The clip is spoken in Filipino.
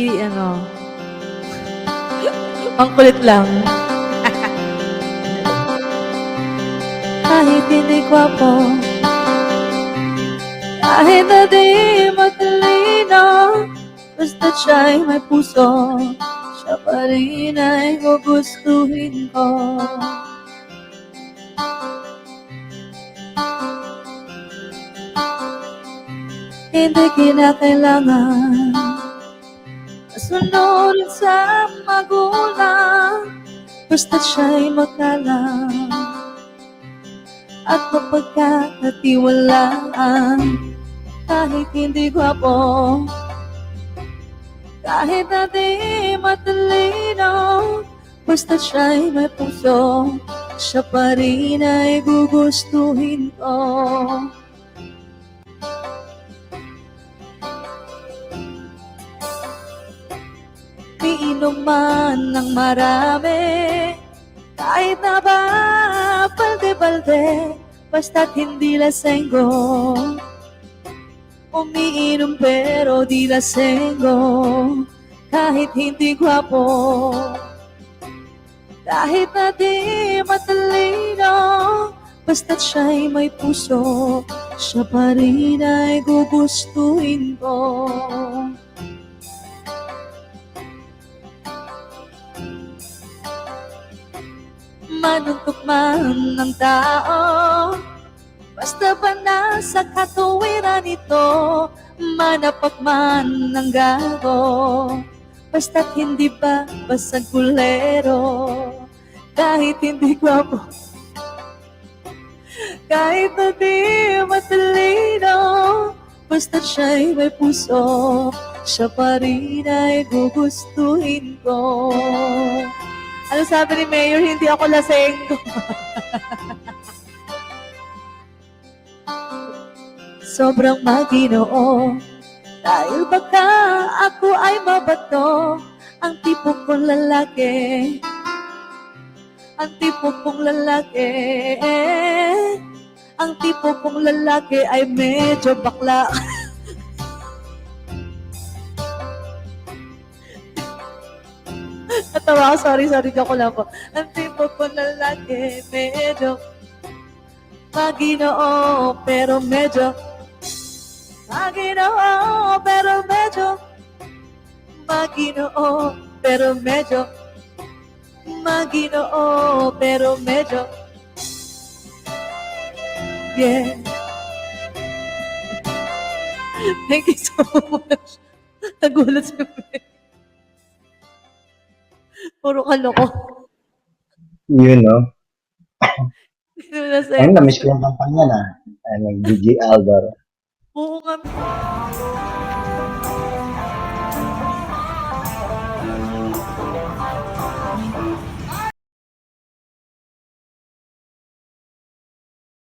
ano, ang kulit lang. Kahit hindi gwapo, kahit na di matalino, basta siya'y may puso, siya pa rin ay gugustuhin ko. Hindi kinakailangan masunod sa magulang, basta siya'y magalang at mapagkakatiwalaan. Kahit hindi gwapo, kahit na di matalino, basta siya'y may puso, siya pa rin ay gugustuhin ko. Iinom man ng marami, kahit na ba balde-balde, basta't hindi lasenggo. Umiinom pero di lasenggo, kahit hindi gwapo, kahit na di matalino, basta't siya'y may puso, siya pa rin ay gugustuhin ko. Manuntok man ng tao, basta ba nasa katuwiran ito, manapak man ng gago, basta't hindi ba basag kulero. Kahit hindi gwapo, kahit na di matalino, basta't siya'y may puso, siya pa rin ay gugustuhin ko. Ano sabi ni Mayor? Hindi ako lasenggo. Sobrang maginoo, dahil baka ako ay mabato, ang tipo kong lalaki, ang tipo kong lalaki, ang tipo kong lalaki ay medyo bakla. Natawa ako, sorry, joke lang po. Ang tipo ko lalaki, medyo maginoo, pero medyo maginoo, pero medyo maginoo, pero medyo maginoo, pero medyo yeah. Thank you so much. Nagulat si May. Puro kaloko. Yun, no? Hindi mo na Ayun, na-miss ko yung kampanya na. Ano, DJ Alvaro. Oo nga.